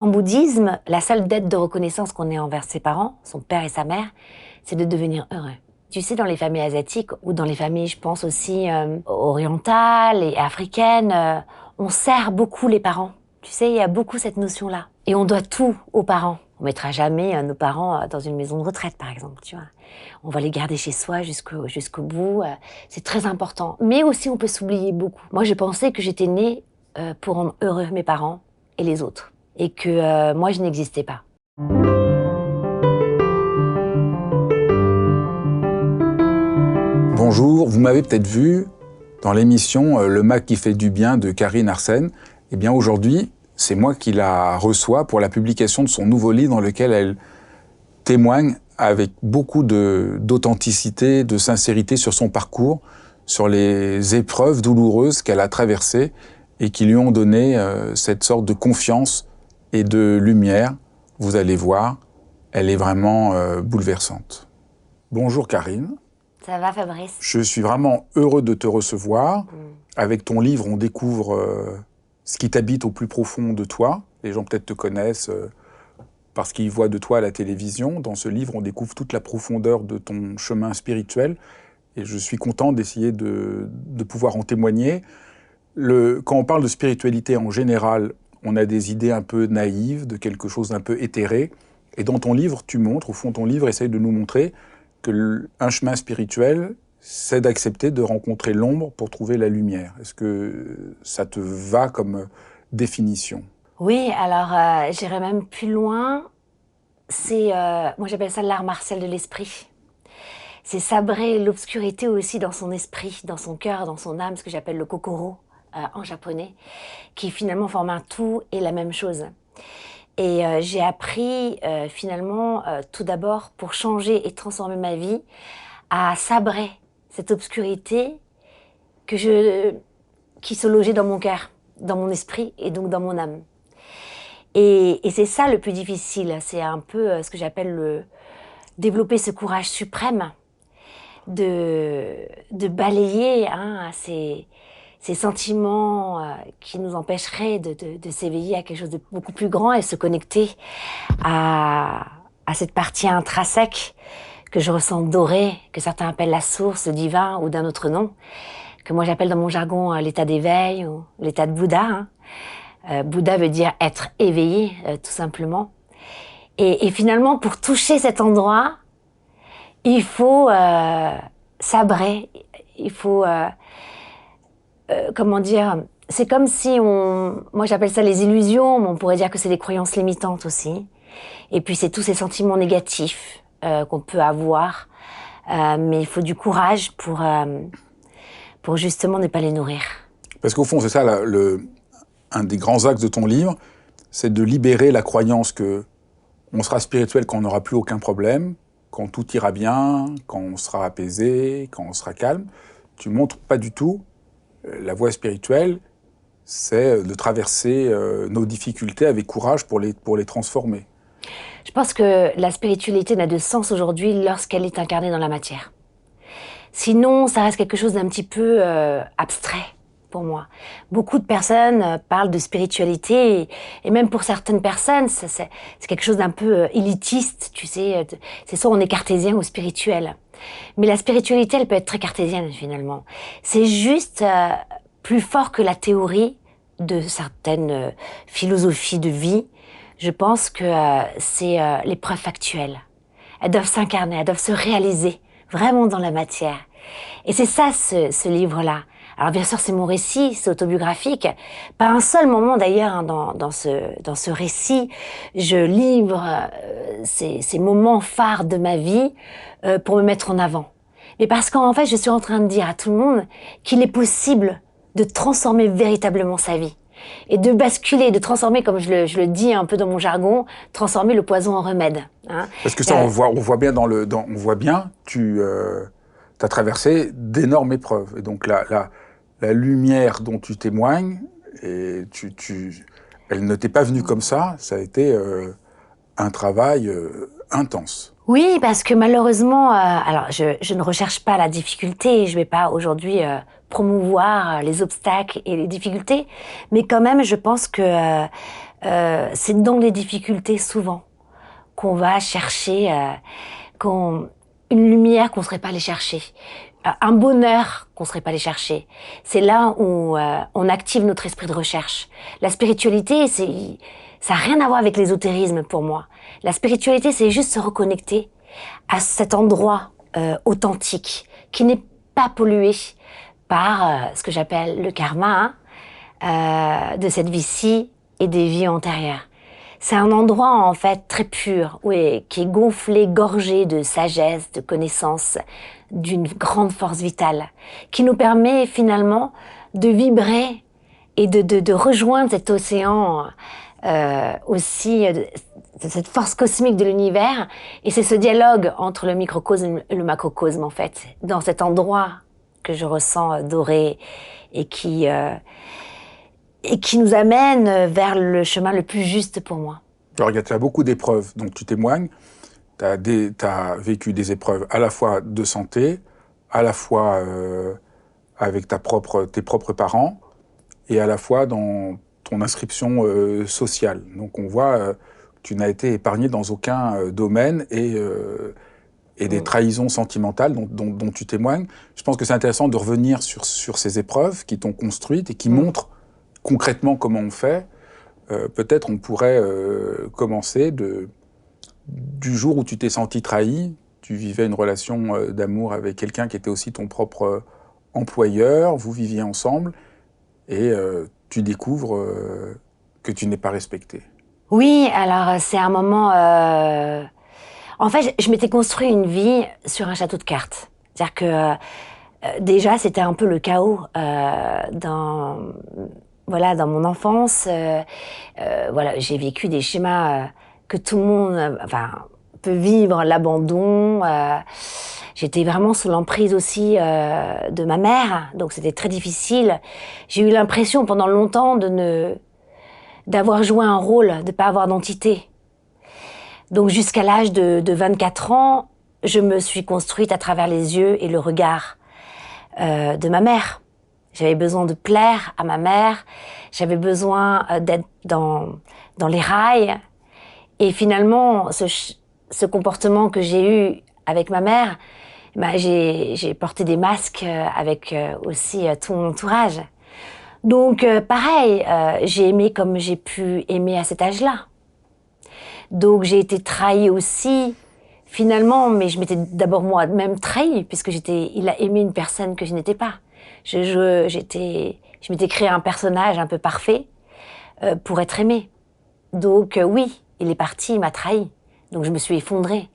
En bouddhisme, la seule dette de reconnaissance qu'on ait envers ses parents, son père et sa mère, c'est de devenir heureux. Tu sais, dans les familles asiatiques ou dans les familles, je pense aussi orientales et africaines, on sert beaucoup les parents. Tu sais, il y a beaucoup cette notion-là. Et on doit tout aux parents. On mettra jamais nos parents dans une maison de retraite, par exemple, tu vois. On va les garder chez soi jusqu'au bout. C'est très important. Mais aussi, on peut s'oublier beaucoup. Moi, je pensais que j'étais née pour rendre heureux mes parents et les autres. Et que moi, je n'existais pas. Bonjour, vous m'avez peut-être vu dans l'émission Le Mac qui fait du bien de Karine Arsène. Eh bien aujourd'hui, c'est moi qui la reçois pour la publication de son nouveau livre dans lequel elle témoigne avec beaucoup d'authenticité, de sincérité sur son parcours, sur les épreuves douloureuses qu'elle a traversées et qui lui ont donné cette sorte de confiance et de lumière. Vous allez voir, elle est vraiment bouleversante. Bonjour Karine. Ça va, Fabrice? Je suis vraiment heureux de te recevoir. Avec ton livre, on découvre ce qui t'habite au plus profond de toi. Les gens peut-être te connaissent parce qu'ils voient de toi à la télévision. Dans ce livre, on découvre toute la profondeur de ton chemin spirituel. Et je suis content d'essayer de pouvoir en témoigner. Quand on parle de spiritualité en général, on a des idées un peu naïves, de quelque chose d'un peu éthéré. Et dans ton livre, tu montres, au fond, ton livre essaye de nous montrer qu'un chemin spirituel, c'est d'accepter de rencontrer l'ombre pour trouver la lumière. Est-ce que ça te va comme définition? Oui, alors j'irais même plus loin. Moi j'appelle ça l'art martial de l'esprit. C'est sabrer l'obscurité aussi dans son esprit, dans son cœur, dans son âme, ce que j'appelle le kokoro en japonais, qui finalement forme un tout et la même chose. Et j'ai appris finalement tout d'abord pour changer et transformer ma vie à sabrer cette obscurité qui se logeait dans mon cœur, dans mon esprit et donc dans mon âme. Et c'est ça le plus difficile, c'est un peu ce que j'appelle développer ce courage suprême de balayer ces sentiments qui nous empêcheraient de s'éveiller à quelque chose de beaucoup plus grand et se connecter à cette partie intrinsèque que je ressens dorée, que certains appellent la source, le divin ou d'un autre nom, que moi j'appelle dans mon jargon l'état d'éveil ou l'état de Bouddha. Bouddha veut dire être éveillé, tout simplement. Et finalement, pour toucher cet endroit, il faut sabrer, il faut... comment dire, c'est comme si moi j'appelle ça les illusions, mais on pourrait dire que c'est des croyances limitantes aussi. Et puis c'est tous ces sentiments négatifs qu'on peut avoir, mais il faut du courage pour justement ne pas les nourrir. Parce qu'au fond, c'est ça, un des grands axes de ton livre, c'est de libérer la croyance que on sera spirituel quand on n'aura plus aucun problème, quand tout ira bien, quand on sera apaisé, quand on sera calme. Tu montres pas du tout. La voie spirituelle, c'est de traverser nos difficultés avec courage pour les transformer. Je pense que la spiritualité n'a de sens aujourd'hui lorsqu'elle est incarnée dans la matière. Sinon, ça reste quelque chose d'un petit peu abstrait pour moi. Beaucoup de personnes parlent de spiritualité et même pour certaines personnes, c'est quelque chose d'un peu élitiste, tu sais. C'est soit on est cartésien ou spirituel. Mais la spiritualité, elle peut être très cartésienne finalement. C'est juste plus fort que la théorie de certaines philosophies de vie. Je pense que c'est les preuves factuelles. Elles doivent s'incarner, elles doivent se réaliser vraiment dans la matière. Et c'est ça, ce livre-là. Alors bien sûr, c'est mon récit, c'est autobiographique. Pas un seul moment d'ailleurs hein, dans ce récit, je livre ces moments phares de ma vie pour me mettre en avant. Mais parce qu'en fait, je suis en train de dire à tout le monde qu'il est possible de transformer véritablement sa vie. Et de basculer, de transformer, comme je le dis un peu dans mon jargon, transformer le poison en remède. Hein. Parce que ça, on voit bien on voit bien, tu as traversé d'énormes épreuves. Et donc la lumière dont tu témoignes, et elle ne t'est pas venue comme ça a été un travail intense. Oui, parce que malheureusement, alors je ne recherche pas la difficulté, je vais pas aujourd'hui promouvoir les obstacles et les difficultés, mais quand même, je pense que c'est dans les difficultés souvent qu'on va chercher une lumière qu'on ne serait pas allé chercher, un bonheur qu'on ne serait pas allé chercher. C'est là où on active notre esprit de recherche. La spiritualité, ça n'a rien à voir avec l'ésotérisme pour moi. La spiritualité, c'est juste se reconnecter à cet endroit authentique qui n'est pas pollué par ce que j'appelle le karma de cette vie-ci et des vies antérieures. C'est un endroit en fait très pur, oui, qui est gonflé, gorgé de sagesse, de connaissance, d'une grande force vitale, qui nous permet finalement de vibrer et de rejoindre cet océan aussi, de cette force cosmique de l'univers. Et c'est ce dialogue entre le microcosme et le macrocosme en fait, dans cet endroit que je ressens doré et qui nous amène vers le chemin le plus juste pour moi. Alors, tu as beaucoup d'épreuves, donc tu témoignes. Tu as vécu des épreuves à la fois de santé, à la fois avec tes propres parents, et à la fois dans ton inscription sociale. Donc on voit que tu n'as été épargné dans aucun domaine et des trahisons sentimentales dont tu témoignes. Je pense que c'est intéressant de revenir sur ces épreuves qui t'ont construite et qui montrent concrètement comment on fait. Peut-être on pourrait commencer du jour où tu t'es senti trahi. Tu vivais une relation d'amour avec quelqu'un qui était aussi ton propre employeur, vous viviez ensemble, et tu découvres que tu n'es pas respecté. Oui, alors c'est un moment... En fait, je m'étais construit une vie sur un château de cartes. C'est-à-dire que déjà, c'était un peu le chaos dans mon enfance. Voilà, j'ai vécu des schémas que tout le monde peut vivre, l'abandon. J'étais vraiment sous l'emprise aussi de ma mère, donc c'était très difficile. J'ai eu l'impression pendant longtemps d'avoir joué un rôle, de ne pas avoir d'entité. Donc jusqu'à l'âge de 24 ans, je me suis construite à travers les yeux et le regard de ma mère. J'avais besoin de plaire à ma mère, j'avais besoin d'être dans les rails. Et finalement, ce comportement que j'ai eu avec ma mère, j'ai porté des masques avec aussi tout mon entourage. Donc pareil, j'ai aimé comme j'ai pu aimer à cet âge-là. Donc j'ai été trahie aussi, finalement, mais je m'étais d'abord moi-même trahie, puisque il a aimé une personne que je n'étais pas. Je m'étais créé un personnage un peu parfait pour être aimée. Donc oui, il est parti, il m'a trahi. Donc je me suis effondrée.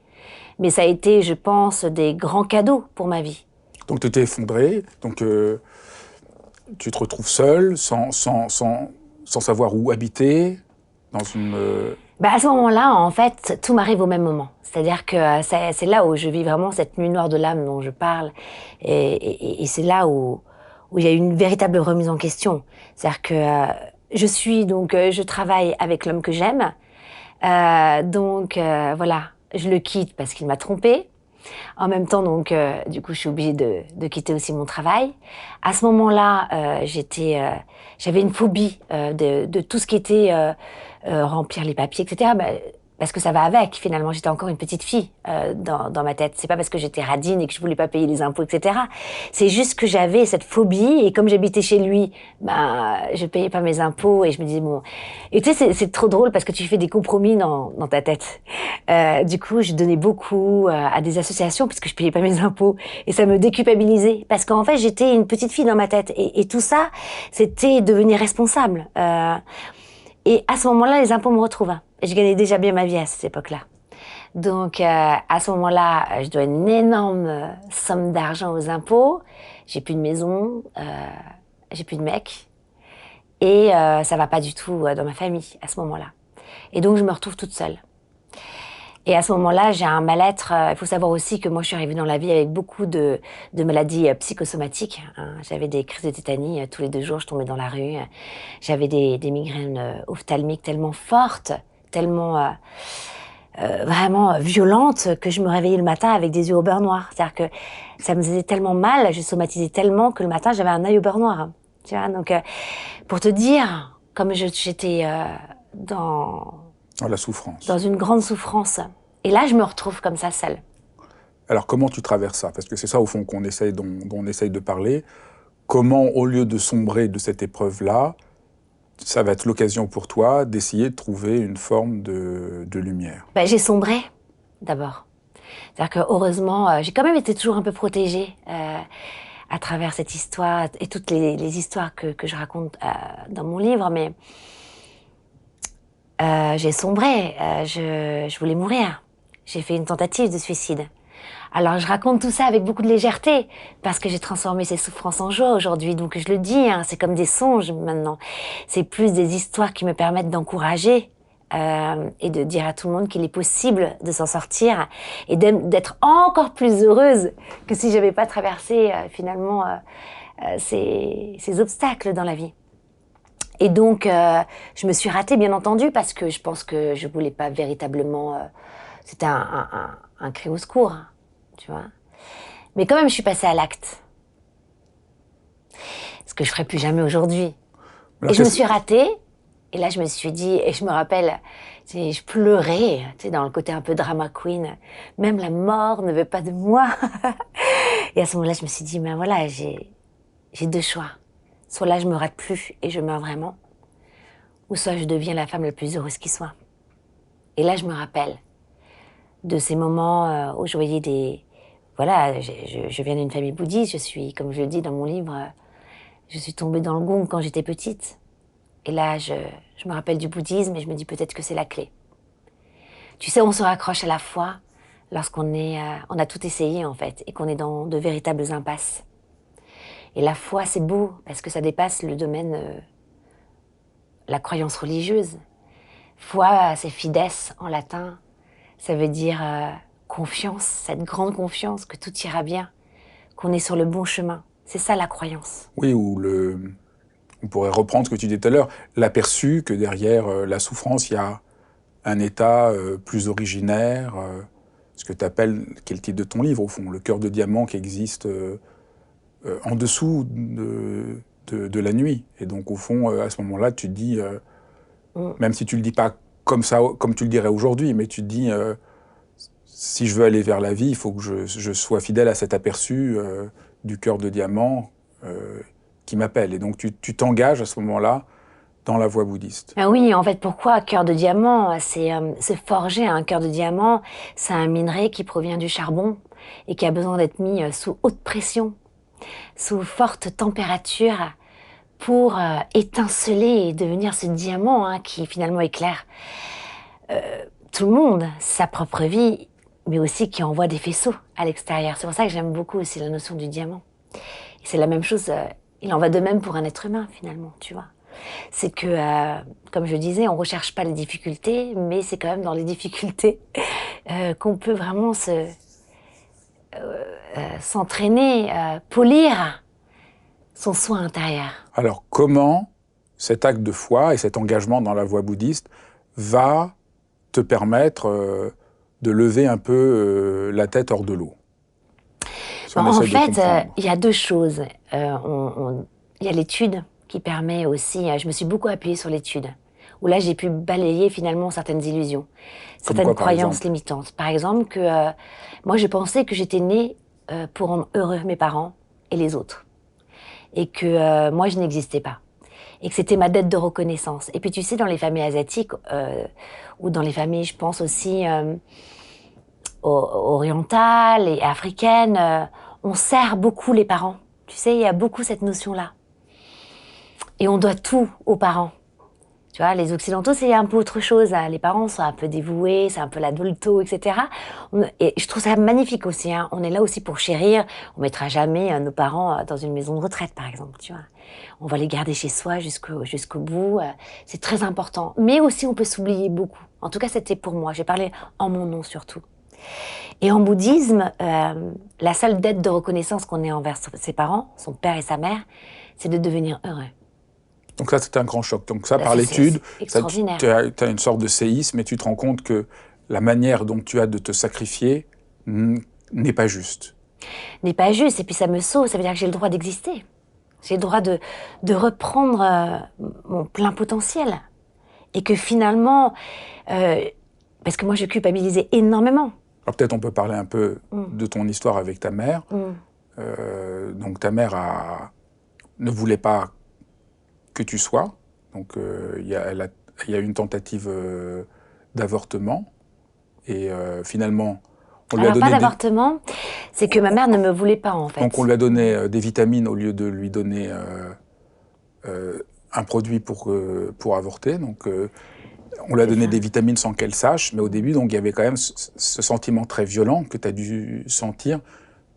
Mais ça a été, je pense, des grands cadeaux pour ma vie. Donc tu t'es effondrée, donc tu te retrouves seule, sans savoir où habiter, dans une... À ce moment-là, en fait, tout m'arrive au même moment. C'est-à-dire que c'est là où je vis vraiment cette nuit noire de l'âme dont je parle. Et c'est là où il y a eu une véritable remise en question. C'est-à-dire que je travaille avec l'homme que j'aime. Voilà, je le quitte parce qu'il m'a trompée. En même temps, donc, du coup, je suis obligée de quitter aussi mon travail. À ce moment-là, j'avais une phobie de tout ce qui était remplir les papiers, etc. Parce que ça va avec, finalement. J'étais encore une petite fille dans ma tête. C'est pas parce que j'étais radine et que je voulais pas payer les impôts, etc. C'est juste que j'avais cette phobie et comme j'habitais chez lui, je payais pas mes impôts et je me disais bon. Et tu sais, c'est trop drôle parce que tu fais des compromis dans ta tête. Du coup, je donnais beaucoup à des associations parce que je payais pas mes impôts et ça me déculpabilisait parce qu'en fait, j'étais une petite fille dans ma tête et tout ça, c'était devenir responsable. Et à ce moment-là, les impôts me retrouvent. Et je gagnais déjà bien ma vie à cette époque-là. Donc, à ce moment-là, je dois une énorme somme d'argent aux impôts. J'ai plus de maison, j'ai plus de mec. Et ça va pas du tout dans ma famille à ce moment-là. Et donc, je me retrouve toute seule. Et à ce moment-là, j'ai un mal-être. Il faut savoir aussi que moi, je suis arrivée dans la vie avec beaucoup de maladies psychosomatiques. Hein. J'avais des crises de tétanie tous les 2 jours, je tombais dans la rue. J'avais des migraines ophtalmiques tellement fortes, tellement vraiment violentes, que je me réveillais le matin avec des yeux au beurre noir. C'est-à-dire que ça me faisait tellement mal, je somatisais tellement que le matin, j'avais un œil au beurre noir. Tu vois, donc, pour te dire, comme j'étais Dans la souffrance. dans une grande souffrance. Et là, je me retrouve comme ça, seule. Alors comment tu traverses ça? Parce que c'est ça au fond dont on essaye de parler. Comment, au lieu de sombrer de cette épreuve-là, ça va être l'occasion pour toi d'essayer de trouver une forme de lumière? Ben, j'ai sombré, d'abord. C'est-à-dire que, heureusement, j'ai quand même été toujours un peu protégée à travers cette histoire et toutes les histoires que je raconte dans mon livre, mais j'ai sombré, je voulais mourir. J'ai fait une tentative de suicide. Alors je raconte tout ça avec beaucoup de légèreté, parce que j'ai transformé ces souffrances en joie aujourd'hui, donc je le dis, hein, c'est comme des songes maintenant. C'est plus des histoires qui me permettent d'encourager et de dire à tout le monde qu'il est possible de s'en sortir et d'être encore plus heureuse que si j'avais pas traversé finalement ces obstacles dans la vie. Et donc, je me suis ratée, bien entendu, parce que je pense que je voulais pas véritablement... c'était un cri au secours, tu vois. Mais quand même, je suis passée à l'acte. Ce que je ferai plus jamais aujourd'hui. Et je me suis ratée, et là, je me suis dit, et je me rappelle, je pleurais, tu sais, dans le côté un peu drama queen. Même la mort ne veut pas de moi. Et à ce moment-là, je me suis dit, ben voilà, j'ai deux choix. Soit là, je me rate plus et je meurs vraiment, ou soit je deviens la femme la plus heureuse qui soit. Et là, je me rappelle de ces moments où je voyais des... Voilà, je viens d'une famille bouddhiste, je suis, comme je le dis dans mon livre, je suis tombée dans le gong quand j'étais petite. Et là, je me rappelle du bouddhisme et je me dis peut-être que c'est la clé. Tu sais, on se raccroche à la foi lorsqu'on on a tout essayé en fait, et qu'on est dans de véritables impasses. Et la foi, c'est beau, parce que ça dépasse le domaine, la croyance religieuse. Foi, c'est fides en latin. Ça veut dire confiance, cette grande confiance que tout ira bien, qu'on est sur le bon chemin. C'est ça la croyance. Oui, on pourrait reprendre ce que tu disais tout à l'heure, l'aperçu que derrière la souffrance, il y a un état plus originaire, ce que tu appelles, qui est le titre de ton livre au fond, le cœur de diamant qui existe en dessous de la nuit. Et donc au fond, à ce moment-là, tu te dis, même si tu le dis pas comme ça, comme tu le dirais aujourd'hui, mais tu te dis, si je veux aller vers la vie, il faut que je sois fidèle à cet aperçu du cœur de diamant qui m'appelle. Et donc tu t'engages à ce moment-là dans la voie bouddhiste. Ah oui, en fait, pourquoi cœur de diamant? C'est forger un cœur de diamant, c'est un minerai qui provient du charbon et qui a besoin d'être mis sous haute pression, sous forte température, pour étinceler et devenir ce diamant qui finalement éclaire tout le monde, sa propre vie, mais aussi qui envoie des faisceaux à l'extérieur. C'est pour ça que j'aime beaucoup aussi la notion du diamant. Et c'est la même chose, il en va de même pour un être humain finalement, tu vois. C'est que, comme je disais, on recherche pas les difficultés, mais c'est quand même dans les difficultés qu'on peut vraiment s'entraîner, polir son soi intérieur. Alors comment cet acte de foi et cet engagement dans la voie bouddhiste va te permettre de lever un peu la tête hors de l'eau? En fait, il y a deux choses. Il y a l'étude qui permet aussi... je me suis beaucoup appuyée sur l'étude, où là, j'ai pu balayer finalement certaines illusions, certaines croyances limitantes. Par exemple, que moi, je pensais que j'étais née pour rendre heureux mes parents et les autres. Et que moi, je n'existais pas. Et que c'était ma dette de reconnaissance. Et puis, tu sais, dans les familles asiatiques, ou dans les familles, je pense aussi... orientales et africaines, on sert beaucoup les parents. Tu sais, il y a beaucoup cette notion-là. Et on doit tout aux parents. Tu vois, les Occidentaux, c'est un peu autre chose. Les parents sont un peu dévoués, c'est un peu l'adulto, etc. Et je trouve ça magnifique aussi. On est là aussi pour chérir. On mettra jamais nos parents dans une maison de retraite, par exemple. Tu vois, on va les garder chez soi jusqu'au bout. C'est très important. Mais aussi, on peut s'oublier beaucoup. En tout cas, c'était pour moi. J'ai parlé en mon nom surtout. Et en bouddhisme, la seule dette de reconnaissance qu'on ait envers ses parents, son père et sa mère, c'est de devenir heureux. Donc ça, c'était un grand choc. Donc ça, par l'étude, tu as une sorte de séisme et tu te rends compte que la manière dont tu as de te sacrifier n'est pas juste. N'est pas juste, et puis ça me sauve, ça veut dire que j'ai le droit d'exister. J'ai le droit de reprendre mon plein potentiel. Et que finalement, parce que moi je culpabilisais énormément. Alors peut-être on peut parler un peu de ton histoire avec ta mère. Donc ta mère ne voulait pas que tu sois. Donc il y a eu une tentative d'avortement. Et finalement, on lui a Alors pas donné d'avortement, c'est que ma mère ne me voulait pas en fait. donc on lui a donné des vitamines au lieu de lui donner un produit pour avorter. Donc on lui a donné des vitamines sans qu'elle sache, mais au début, donc, il y avait quand même ce sentiment très violent que tu as dû sentir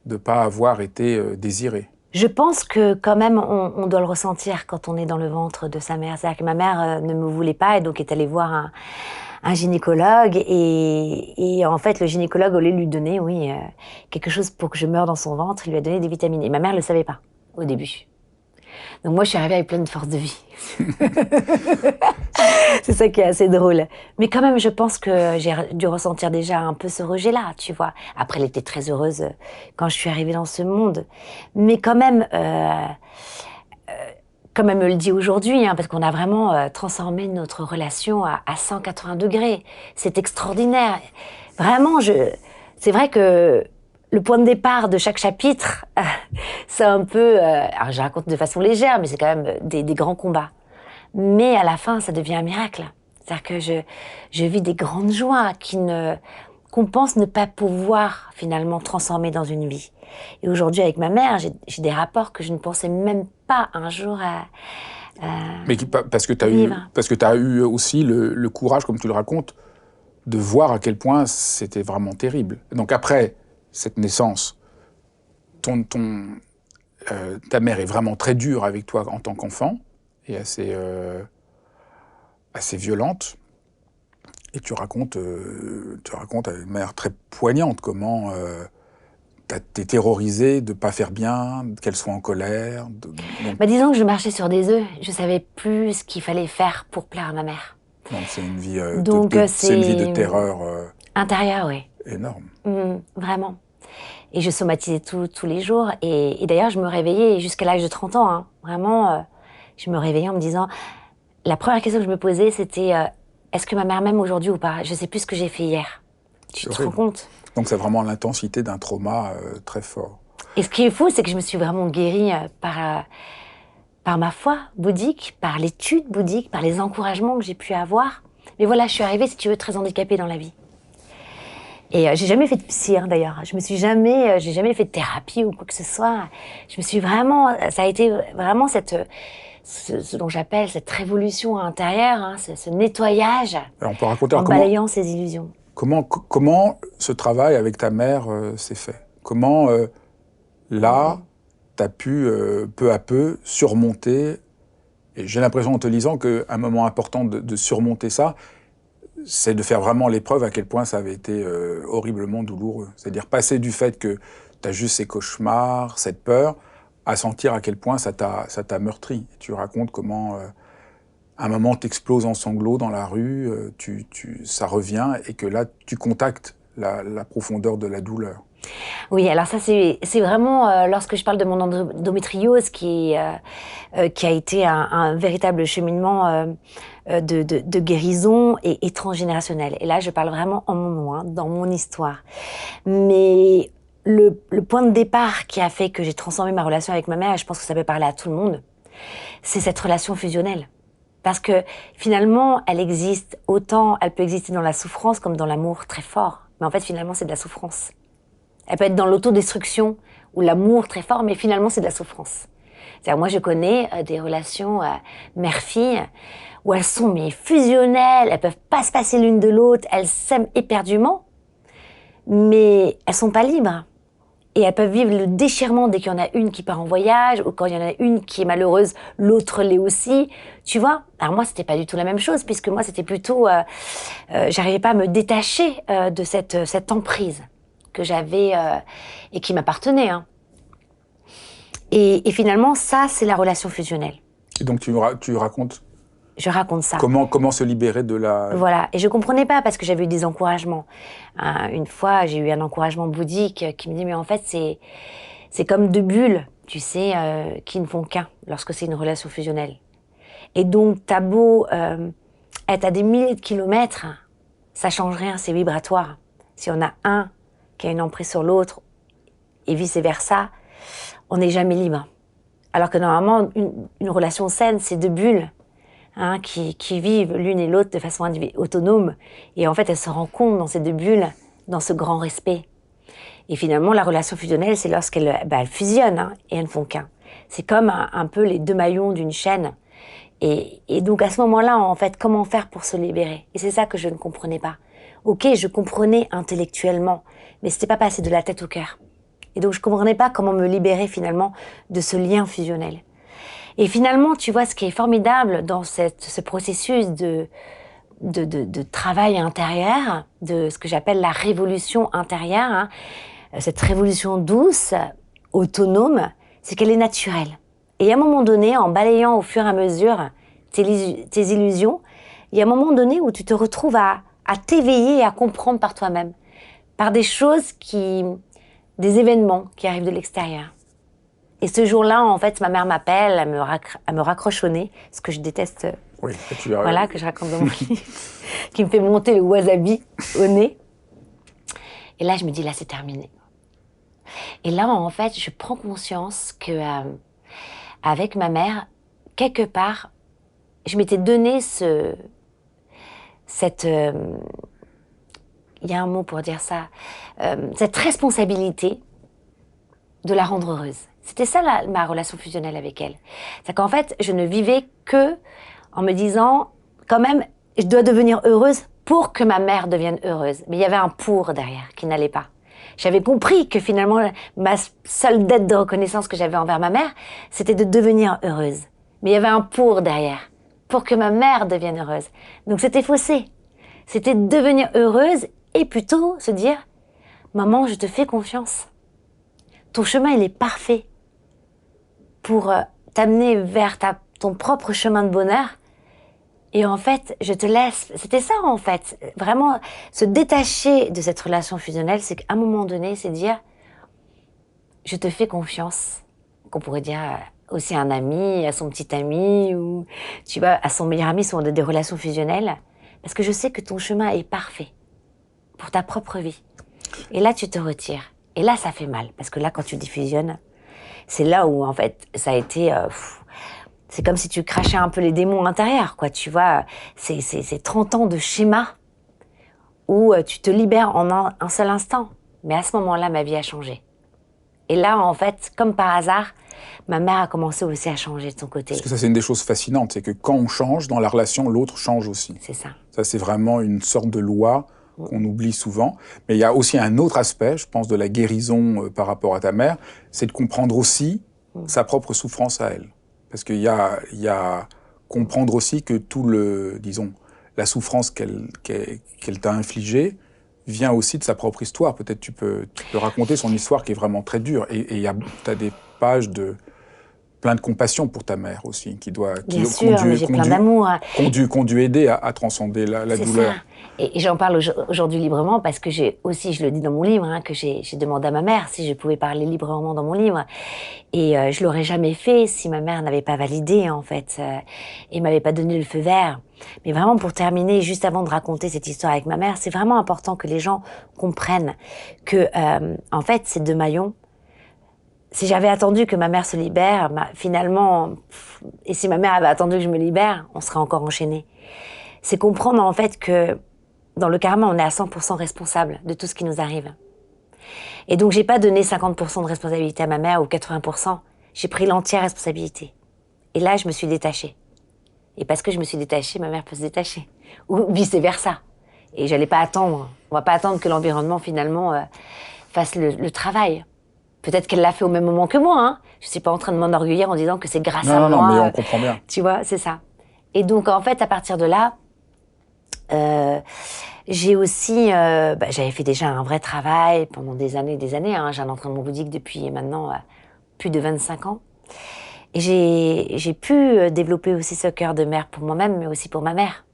de ne pas avoir été désiré. Je pense que quand même, on doit le ressentir quand on est dans le ventre de sa mère. C'est-à-dire que ma mère ne me voulait pas et donc est allée voir un gynécologue. Et en fait, le gynécologue, au lieu de lui donner, quelque chose pour que je meure dans son ventre, il lui a donné des vitamines. Et ma mère ne le savait pas au début. Donc moi, je suis arrivée avec plein de force de vie. C'est ça qui est assez drôle. Mais quand même, je pense que j'ai dû ressentir déjà un peu ce rejet-là, tu vois. Après, elle était très heureuse quand je suis arrivée dans ce monde. Mais quand même, comme elle me le dit aujourd'hui, parce qu'on a vraiment transformé notre relation à 180 degrés. C'est extraordinaire. Vraiment, c'est vrai que le point de départ de chaque chapitre, c'est un peu... alors, je raconte de façon légère, mais c'est quand même des grands combats. Mais à la fin, ça devient un miracle. C'est-à-dire que je vis des grandes joies qu'on pense ne pas pouvoir finalement transformer dans une vie. Et aujourd'hui, avec ma mère, j'ai des rapports que je ne pensais même pas un jour Mais parce que tu as eu aussi le courage, comme tu le racontes, de voir à quel point c'était vraiment terrible. Donc après cette naissance, ta mère est vraiment très dure avec toi en tant qu'enfant et assez violente. Et tu racontes avec une manière très poignante comment t'es terrorisée de ne pas faire bien, qu'elle soit en colère. Disons que je marchais sur des œufs. Je savais plus ce qu'il fallait faire pour plaire à ma mère. Donc c'est une vie, c'est une vie de terreur intérieure, oui. Énorme. Vraiment. Et je somatisais tous les jours. Et d'ailleurs, je me réveillais jusqu'à l'âge de 30 ans. Vraiment, je me réveillais en me disant... La première question que je me posais, c'était est-ce que ma mère m'aime aujourd'hui ou pas? Je ne sais plus ce que j'ai fait hier. Tu te rends compte? Donc c'est vraiment l'intensité d'un trauma très fort. Et ce qui est fou, c'est que je me suis vraiment guérie par ma foi bouddhique, par l'étude bouddhique, par les encouragements que j'ai pu avoir. Mais voilà, je suis arrivée, si tu veux, très handicapée dans la vie. Et j'ai jamais fait de psy, d'ailleurs. J'ai jamais fait de thérapie ou quoi que ce soit. Je me suis vraiment, ça a été vraiment ce dont j'appelle cette révolution intérieure, ce nettoyage. Alors on peut raconter en balayant ces illusions. Comment ce travail avec ta mère s'est fait? Comment là, tu as pu peu à peu surmonter, et j'ai l'impression en te lisant qu'un moment important de surmonter ça, c'est de faire vraiment l'épreuve à quel point ça avait été horriblement douloureux. C'est-à-dire passer du fait que tu as juste ces cauchemars, cette peur, à sentir à quel point ça t'a meurtri. Tu racontes comment, à un moment, t'exploses en sanglots dans la rue, ça revient, et que là, tu contactes la profondeur de la douleur. Oui, alors ça, c'est vraiment, lorsque je parle de mon endométriose, qui a été un véritable cheminement de guérison et transgénérationnel. Et là, je parle vraiment en mon nom, dans mon histoire. Mais le point de départ qui a fait que j'ai transformé ma relation avec ma mère, et je pense que ça peut parler à tout le monde, c'est cette relation fusionnelle. Parce que finalement, elle existe autant, elle peut exister dans la souffrance comme dans l'amour très fort. Mais en fait, finalement, c'est de la souffrance. Elle peut être dans l'autodestruction ou l'amour très fort, mais finalement, c'est de la souffrance. C'est-à-dire, moi, je connais des relations mère-fille où elles sont fusionnelles, elles peuvent pas se passer l'une de l'autre, elles s'aiment éperdument, mais elles sont pas libres. Et elles peuvent vivre le déchirement dès qu'il y en a une qui part en voyage, ou quand il y en a une qui est malheureuse, l'autre l'est aussi. Tu vois? Alors moi, c'était pas du tout la même chose, puisque moi, c'était plutôt... j'arrivais pas à me détacher de cette emprise que j'avais et qui m'appartenait. Et finalement, ça, c'est la relation fusionnelle. Et donc tu racontes... Je raconte ça. Comment se libérer de la... Voilà, et je comprenais pas parce que j'avais eu des encouragements. Une fois, j'ai eu un encouragement bouddhique qui me dit « mais en fait, c'est comme deux bulles, tu sais, qui ne font qu'un lorsque c'est une relation fusionnelle. Et donc, t'as beau être à des milliers de kilomètres, ça change rien, c'est vibratoire. Si on a un qui a une emprise sur l'autre et vice-versa, on n'est jamais libre. Alors que normalement, une relation saine, c'est deux bulles qui vivent l'une et l'autre de façon autonome. Et en fait, elles se rencontrent dans ces deux bulles, dans ce grand respect. Et finalement, la relation fusionnelle, c'est lorsqu'elles elles fusionnent et elles ne font qu'un. C'est comme un peu les deux maillons d'une chaîne. Et donc, à ce moment-là, en fait, comment faire pour se libérer? Et c'est ça que je ne comprenais pas. Ok, je comprenais intellectuellement, mais c'était pas passé de la tête au cœur. Et donc, je comprenais pas comment me libérer finalement de ce lien fusionnel. Et finalement, tu vois, ce qui est formidable dans ce processus de travail intérieur, de ce que j'appelle la révolution intérieure, cette révolution douce, autonome, c'est qu'elle est naturelle. Et à un moment donné, en balayant au fur et à mesure tes illusions, il y a un moment donné où tu te retrouves à t'éveiller et à comprendre par toi-même, par des choses des événements qui arrivent de l'extérieur. Et ce jour-là, en fait, ma mère m'appelle à me raccrocher au nez, ce que je déteste, Oui, voilà, que je raconte dans mon livre, qui me fait monter le wasabi au nez. Et là, je me dis, là, c'est terminé. Et là, en fait, je prends conscience que avec ma mère, quelque part, je m'étais donné il y a un mot pour dire ça, cette responsabilité de la rendre heureuse. C'était ça ma relation fusionnelle avec elle. C'est qu'en fait, je ne vivais que en me disant, quand même, je dois devenir heureuse pour que ma mère devienne heureuse. Mais il y avait un pour derrière qui n'allait pas. J'avais compris que finalement, ma seule dette de reconnaissance que j'avais envers ma mère, c'était de devenir heureuse. Mais il y avait un pour derrière, pour que ma mère devienne heureuse. Donc c'était faussé. C'était devenir heureuse et plutôt se dire, maman, je te fais confiance. Ton chemin, il est parfait pour t'amener vers ton propre chemin de bonheur. Et en fait, je te laisse. C'était ça, en fait. Vraiment, se détacher de cette relation fusionnelle, c'est qu'à un moment donné, c'est dire, je te fais confiance. Qu'on pourrait dire aussi à un ami, à son petit ami, ou, tu vois, à son meilleur ami, sont des relations fusionnelles. Parce que je sais que ton chemin est parfait pour ta propre vie. Et là, tu te retires. Et là, ça fait mal. Parce que là, quand tu défusionnes, c'est là où, en fait, ça a été... c'est comme si tu crachais un peu les démons intérieurs, quoi. Tu vois, c'est 30 ans de schéma où tu te libères en un seul instant. Mais à ce moment-là, ma vie a changé. Et là, en fait, comme par hasard, ma mère a commencé aussi à changer de son côté. Parce que ça, c'est une des choses fascinantes, c'est que quand on change dans la relation, l'autre change aussi. C'est ça. Ça, c'est vraiment une sorte de loi qu'on oublie souvent. Mais il y a aussi un autre aspect, je pense, de la guérison par rapport à ta mère, c'est de comprendre aussi sa propre souffrance à elle. Parce qu'il y a comprendre aussi que disons, la souffrance qu'elle t'a infligée vient aussi de sa propre histoire. Peut-être tu peux raconter son histoire qui est vraiment très dure. Et tu as des pages plein de compassion pour ta mère aussi, qui Bien sûr, mais j'ai plein d'amour. Qu'ont dû aider à transcender la douleur. Ça. Et j'en parle aujourd'hui librement parce que je le dis dans mon livre, que j'ai demandé à ma mère si je pouvais parler librement dans mon livre. Et je l'aurais jamais fait si ma mère n'avait pas validé, en fait, et m'avait pas donné le feu vert. Mais vraiment, pour terminer, juste avant de raconter cette histoire avec ma mère, c'est vraiment important que les gens comprennent que, en fait, ces deux maillons, si j'avais attendu que ma mère se libère, finalement, et si ma mère avait attendu que je me libère, on serait encore enchaînés. C'est comprendre en fait que dans le karma, on est à 100% responsable de tout ce qui nous arrive. Et donc, j'ai pas donné 50% de responsabilité à ma mère ou 80%. J'ai pris l'entière responsabilité. Et là, je me suis détachée. Et parce que je me suis détachée, ma mère peut se détacher. Ou vice-versa. Et j'allais pas attendre. On va pas attendre que l'environnement, finalement, fasse le travail. Peut-être qu'elle l'a fait au même moment que moi. Je suis pas en train de m'enorgueillir en disant que c'est grâce à moi. Non, mais on comprend bien. Tu vois, c'est ça. Et donc, en fait, à partir de là, j'ai aussi... j'avais fait déjà un vrai travail pendant des années. J'ai un entraînement bouddhique depuis maintenant plus de 25 ans. Et j'ai pu développer aussi ce cœur de mère pour moi-même, mais aussi pour ma mère.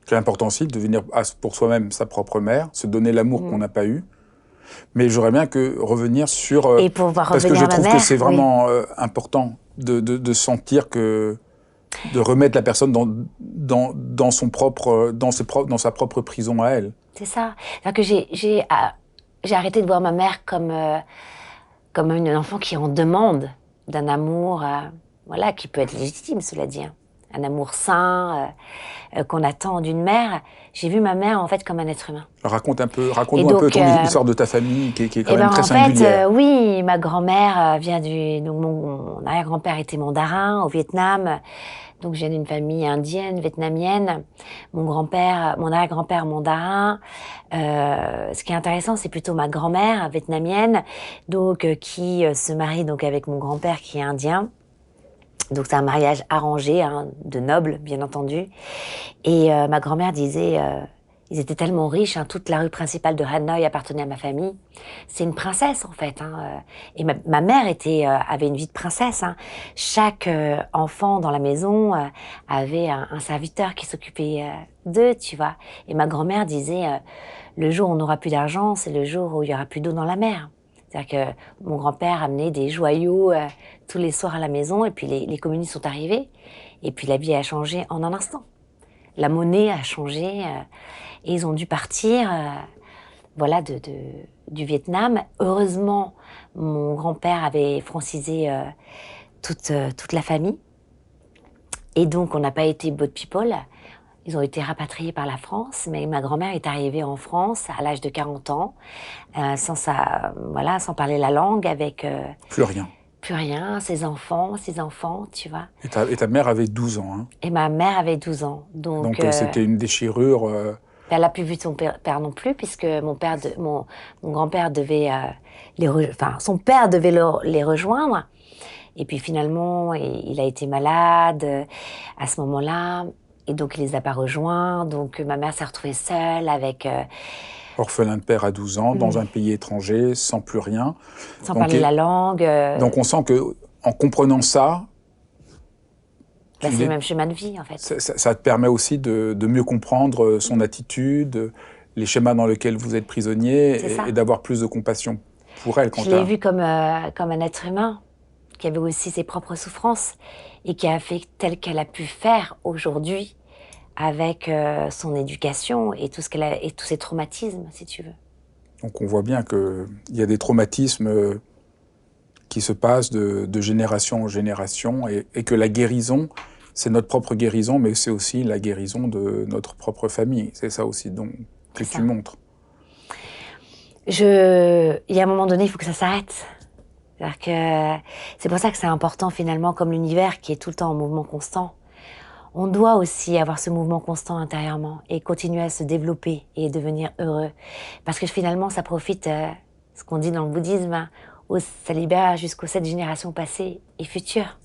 C'est important aussi de devenir pour soi-même sa propre mère, se donner l'amour qu'on n'a pas eu. Mais j'aurais bien que revenir sur... Et pour pouvoir parce que revenir je à ma trouve mère, que c'est vraiment important de sentir que de remettre la personne dans sa propre prison à elle. C'est ça. C'est-à-dire que j'ai arrêté de voir ma mère comme une enfant qui en demande d'un amour, voilà, qui peut être légitime, cela dit, hein. Un amour sain qu'on attend d'une mère. J'ai vu ma mère en fait comme un être humain. Raconte-nous un peu l'histoire de ta famille qui est quand même très singulière. Oui, ma grand-mère vient donc mon arrière-grand-père était mandarin au Vietnam. Donc, je viens d'une famille indienne, vietnamienne. Mon arrière-grand-père mandarin. Ce qui est intéressant, c'est plutôt ma grand-mère vietnamienne, donc qui se marie donc avec mon grand-père qui est indien. Donc, c'est un mariage arrangé, hein, de nobles, bien entendu. Et ma grand-mère disait, ils étaient tellement riches, hein, toute la rue principale de Hanoï appartenait à ma famille. C'est une princesse, en fait. Hein, et ma mère avait une vie de princesse. Hein. Chaque enfant dans la maison avait un serviteur qui s'occupait d'eux, tu vois. Et ma grand-mère disait, le jour où on n'aura plus d'argent, c'est le jour où il y aura plus d'eau dans la mer. C'est-à-dire que mon grand-père amenait des joyaux tous les soirs à la maison, et puis les communistes sont arrivés, et puis la vie a changé en un instant. La monnaie a changé, et ils ont dû partir voilà, du Vietnam. Heureusement, mon grand-père avait francisé toute la famille, et donc on n'a pas été boat people. Ils ont été rapatriés par la France, mais ma grand-mère est arrivée en France à l'âge de 40 ans, sans parler la langue, avec... Plus rien. Plus rien, ses enfants, tu vois. Et ta mère avait 12 ans, hein. Et ma mère avait 12 ans. Donc c'était une déchirure... Elle n'a plus vu son père non plus, puisque mon grand-père devait... son père devait les rejoindre. Et puis finalement, il a été malade à ce moment-là. Et donc, il les a pas rejoints. Donc, ma mère s'est retrouvée seule avec... orphelin de père à 12 ans, dans un pays étranger, sans plus rien. Sans parler la langue. Donc, on sent qu'en comprenant ça... c'est le même chemin de vie, en fait. Ça te permet aussi de mieux comprendre son attitude, les schémas dans lesquels vous êtes prisonnier, et d'avoir plus de compassion pour elle. Je l'ai vue comme un être humain, qui avait aussi ses propres souffrances, et qui a fait tel qu'elle a pu faire aujourd'hui, avec son éducation et tout et tous ses traumatismes, si tu veux. Donc on voit bien qu'il y a des traumatismes qui se passent de génération en génération, et que la guérison, c'est notre propre guérison, mais c'est aussi la guérison de notre propre famille. C'est ça aussi que tu montres. Il y a un moment donné, il faut que ça s'arrête. C'est pour ça que c'est important finalement, comme l'univers qui est tout le temps en mouvement constant. On doit aussi avoir ce mouvement constant intérieurement et continuer à se développer et devenir heureux. Parce que finalement, ça profite, ce qu'on dit dans le bouddhisme, ça libère jusqu'aux 7 générations passées et futures.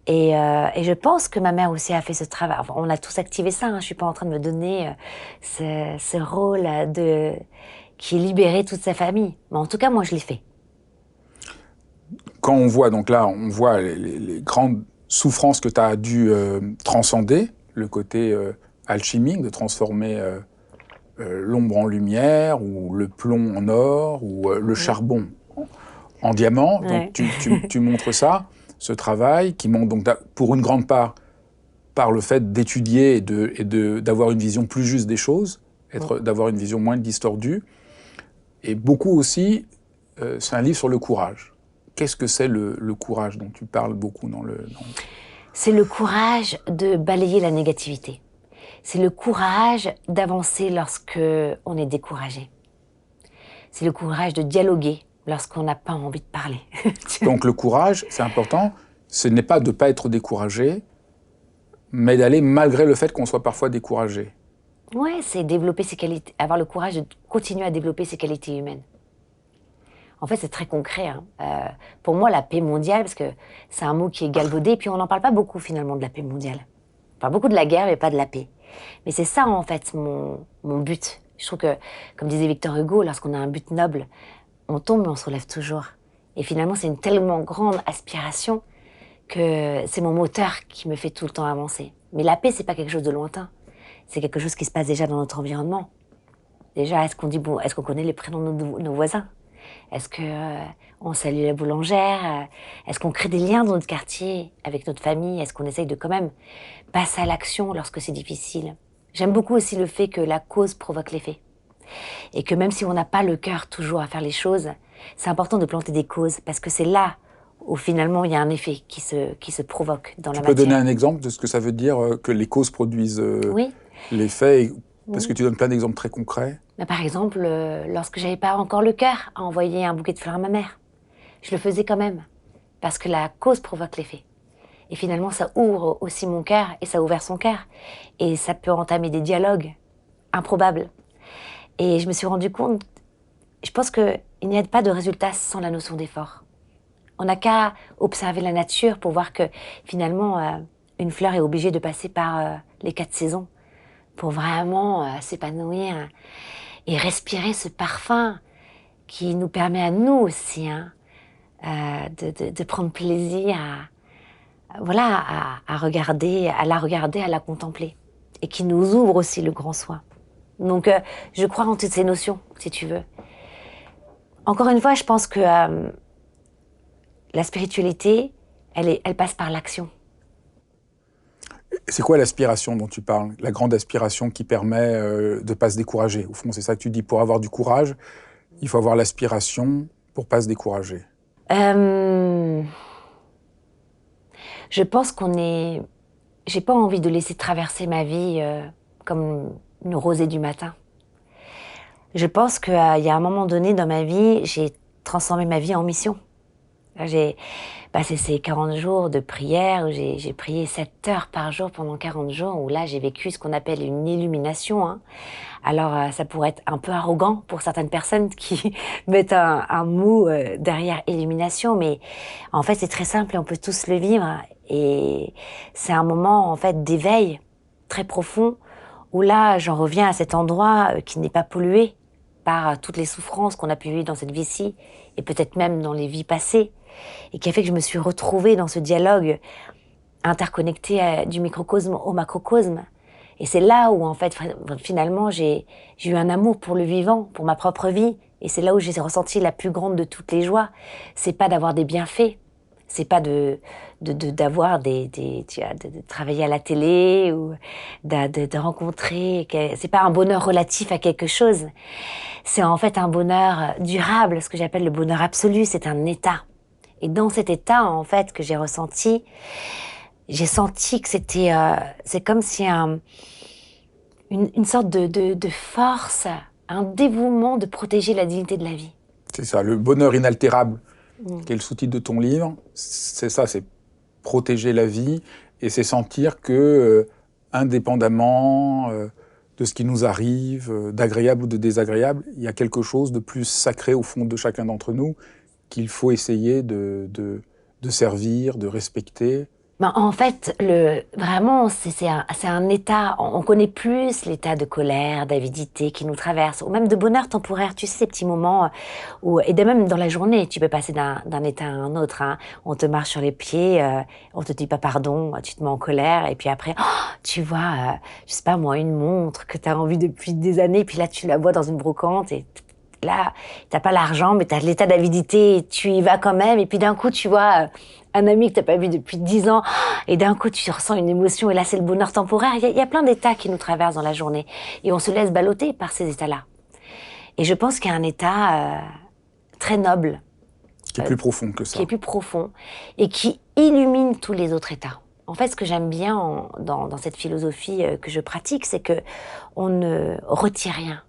Et je pense que ma mère aussi a fait ce travail. Enfin, on a tous activé ça, hein. Je ne suis pas en train de me donner ce rôle qui libérait toute sa famille. Mais en tout cas, moi, je l'ai fait. Quand on voit, donc là, on voit les grandes souffrance que tu as dû transcender, le côté alchimique, de transformer l'ombre en lumière, ou le plomb en or, ou le charbon en diamant. Ouais. Donc tu montres ça, ce travail, qui montre donc pour une grande part par le fait d'étudier et d'avoir une vision plus juste des choses, d'avoir une vision moins distordue. Et beaucoup aussi, c'est un livre sur le courage. Qu'est-ce que c'est le courage dont tu parles beaucoup dans le... C'est le courage de balayer la négativité. C'est le courage d'avancer lorsque on est découragé. C'est le courage de dialoguer lorsqu'on n'a pas envie de parler. Donc le courage, c'est important, ce n'est pas de ne pas être découragé, mais d'aller malgré le fait qu'on soit parfois découragé. Ouais, c'est développer ses qualités, avoir le courage de continuer à développer ses qualités humaines. En fait, c'est très concret. Hein. Pour moi, la paix mondiale, parce que c'est un mot qui est galvaudé, et puis on n'en parle pas beaucoup finalement de la paix mondiale. On parle beaucoup de la guerre, mais pas de la paix. Mais c'est ça, en fait, mon but. Je trouve que, comme disait Victor Hugo, lorsqu'on a un but noble, on tombe, mais on se relève toujours. Et finalement, c'est une tellement grande aspiration que c'est mon moteur qui me fait tout le temps avancer. Mais la paix, c'est pas quelque chose de lointain. C'est quelque chose qui se passe déjà dans notre environnement. Déjà, est-ce qu'on connaît les prénoms de nos voisins ? Est-ce que on salue la boulangère? Est-ce qu'on crée des liens dans notre quartier avec notre famille? Est-ce qu'on essaye de quand même passer à l'action lorsque c'est difficile? J'aime beaucoup aussi le fait que la cause provoque l'effet. Et que même si on n'a pas le cœur toujours à faire les choses, c'est important de planter des causes parce que c'est là où finalement il y a un effet qui se provoque dans la Tu peux donner matière. un exemple de ce que ça veut dire que les causes produisent Oui. l'effet, parce que Oui. tu donnes plein d'exemples très concrets. Bah, par exemple, lorsque j'avais pas encore le cœur à envoyer un bouquet de fleurs à ma mère, je le faisais quand même parce que la cause provoque l'effet. Et finalement, ça ouvre aussi mon cœur et ça a ouvert son cœur. Et ça peut entamer des dialogues improbables. Et je me suis rendu compte, je pense qu'il n'y a pas de résultat sans la notion d'effort. On n'a qu'à observer la nature pour voir que finalement, une fleur est obligée de passer par les 4 saisons pour vraiment s'épanouir et respirer ce parfum qui nous permet à nous aussi de prendre plaisir à regarder, à la regarder, à la contempler. Et qui nous ouvre aussi le grand soin. Donc, je crois en toutes ces notions, si tu veux. Encore une fois, je pense que la spiritualité, elle passe par l'action. C'est quoi l'aspiration dont tu parles? La grande aspiration qui permet de ne pas se décourager. Au fond, c'est ça que tu dis. Pour avoir du courage, il faut avoir l'aspiration pour ne pas se décourager. Je pense qu'on est... J'ai pas envie de laisser traverser ma vie comme une rosée du matin. Je pense qu'il y a un moment donné dans ma vie, j'ai transformé ma vie en mission. J'ai passé ces 40 jours de prière où j'ai prié 7 heures par jour pendant 40 jours, où là j'ai vécu ce qu'on appelle une illumination. Hein. Alors ça pourrait être un peu arrogant pour certaines personnes qui mettent un mot derrière illumination, mais en fait c'est très simple et on peut tous le vivre. Et c'est un moment en fait d'éveil très profond où là j'en reviens à cet endroit qui n'est pas pollué par toutes les souffrances qu'on a pu vivre dans cette vie-ci et peut-être même dans les vies passées, et qui a fait que je me suis retrouvée dans ce dialogue interconnecté du microcosme au macrocosme. Et c'est là où, en fait, finalement, j'ai eu un amour pour le vivant, pour ma propre vie. Et c'est là où j'ai ressenti la plus grande de toutes les joies. C'est pas d'avoir des bienfaits. C'est pas d'avoir de travailler à la télé ou de rencontrer. C'est pas un bonheur relatif à quelque chose. C'est en fait un bonheur durable, ce que j'appelle le bonheur absolu. C'est un état. Et dans cet état, en fait, que j'ai ressenti, j'ai senti que c'était, c'est comme si une sorte de force, un dévouement de protéger la dignité de la vie. C'est ça, le bonheur inaltérable, qui est le sous-titre de ton livre. C'est ça, c'est protéger la vie et c'est sentir que, indépendamment de ce qui nous arrive, d'agréable ou de désagréable, il y a quelque chose de plus sacré au fond de chacun d'entre nous qu'il faut essayer de servir, de respecter. Ben, en fait, vraiment, c'est un état, on connaît plus l'état de colère, d'avidité qui nous traverse, ou même de bonheur temporaire, tu sais, ces petits moments, et même dans la journée, tu peux passer d'un état à un autre. Hein. On te marche sur les pieds, on te dit pas pardon, tu te mets en colère, et puis après, tu vois, je sais pas moi, une montre que tu as envie depuis des années, puis là, tu la vois dans une brocante, et là, t'as pas l'argent, mais t'as l'état d'avidité, tu y vas quand même, et puis d'un coup, tu vois un ami que t'as pas vu depuis 10 ans, et d'un coup, tu ressens une émotion, et là, c'est le bonheur temporaire. Il y a plein d'états qui nous traversent dans la journée, et on se laisse balloter par ces états-là. Et je pense qu'il y a un état très noble. Qui est plus profond que ça. Qui est plus profond, et qui illumine tous les autres états. En fait, ce que j'aime bien dans cette philosophie que je pratique, c'est que on ne retire rien.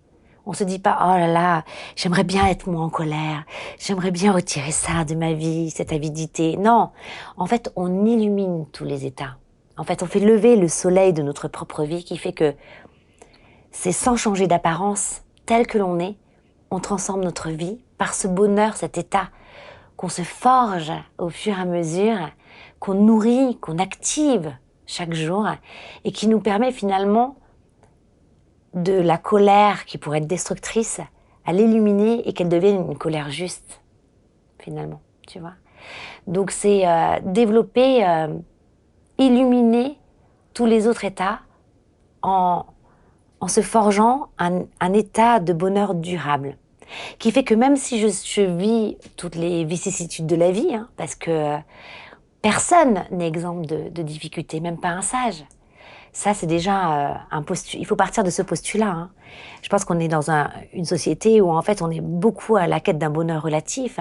On se dit pas, oh là là, j'aimerais bien être moins en colère, j'aimerais bien retirer ça de ma vie, cette avidité. Non, en fait, on illumine tous les états. En fait, on fait lever le soleil de notre propre vie qui fait que c'est sans changer d'apparence, tel que l'on est, on transforme notre vie par ce bonheur, cet état qu'on se forge au fur et à mesure, qu'on nourrit, qu'on active chaque jour et qui nous permet finalement de la colère qui pourrait être destructrice, à l'illuminer et qu'elle devienne une colère juste, finalement, tu vois. Donc c'est développer, illuminer tous les autres états en se forgeant un état de bonheur durable. qui fait que même si je vis toutes les vicissitudes de la vie, hein, parce que personne n'est exempt de difficultés, même pas un sage. Ça, c'est déjà un postulat. Il faut partir de ce postulat. Hein. Je pense qu'on est dans une société où, en fait, on est beaucoup à la quête d'un bonheur relatif.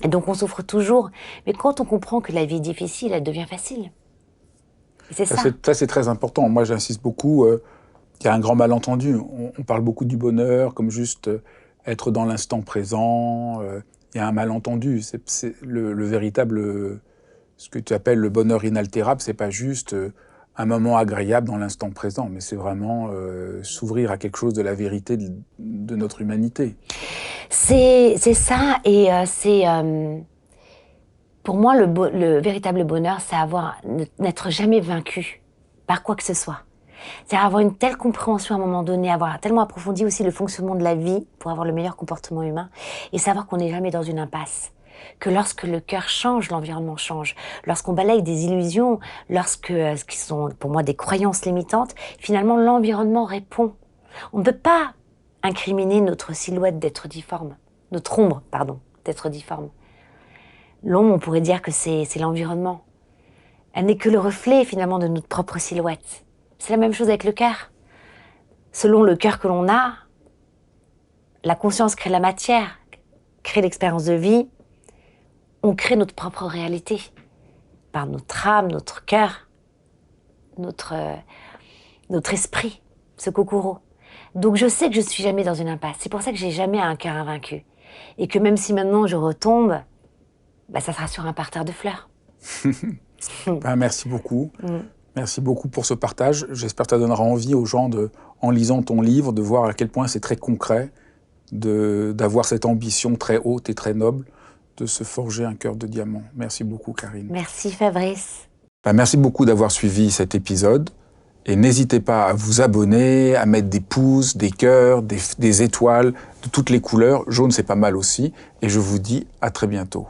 Et donc, on souffre toujours. Mais quand on comprend que la vie est difficile, elle devient facile. Et c'est ça. Ça, c'est très important. Moi, j'insiste beaucoup. Il y a un grand malentendu. On parle beaucoup du bonheur comme juste être dans l'instant présent. Il y a un malentendu. C'est le véritable, ce que tu appelles le bonheur inaltérable, c'est pas juste un moment agréable dans l'instant présent, mais c'est vraiment s'ouvrir à quelque chose de la vérité de notre humanité. C'est ça, et pour moi, le véritable bonheur, c'est n'être jamais vaincu par quoi que ce soit. C'est avoir une telle compréhension à un moment donné, avoir tellement approfondi aussi le fonctionnement de la vie pour avoir le meilleur comportement humain, et savoir qu'on n'est jamais dans une impasse. Que lorsque le cœur change, l'environnement change. Lorsqu'on balaye des illusions, lorsque ce qui sont pour moi des croyances limitantes, finalement l'environnement répond. On ne peut pas incriminer notre silhouette d'être difforme, notre ombre, pardon, d'être difforme. L'ombre, on pourrait dire que c'est l'environnement. Elle n'est que le reflet finalement de notre propre silhouette. C'est la même chose avec le cœur. Selon le cœur que l'on a, la conscience crée la matière, crée l'expérience de vie. On crée notre propre réalité par notre âme, notre cœur, notre esprit, ce kokoro. Donc je sais que je ne suis jamais dans une impasse. C'est pour ça que j'ai jamais un cœur invaincu. Et que même si maintenant je retombe, ça sera sur un parterre de fleurs. Merci beaucoup. Merci beaucoup pour ce partage. J'espère que ça donnera envie aux gens, en lisant ton livre, de voir à quel point c'est très concret, d'avoir cette ambition très haute et très noble, de se forger un cœur de diamant. Merci beaucoup, Karine. Merci, Fabrice. Merci beaucoup d'avoir suivi cet épisode. Et n'hésitez pas à vous abonner, à mettre des pouces, des cœurs, des étoiles, de toutes les couleurs. Jaune, c'est pas mal aussi. Et je vous dis à très bientôt.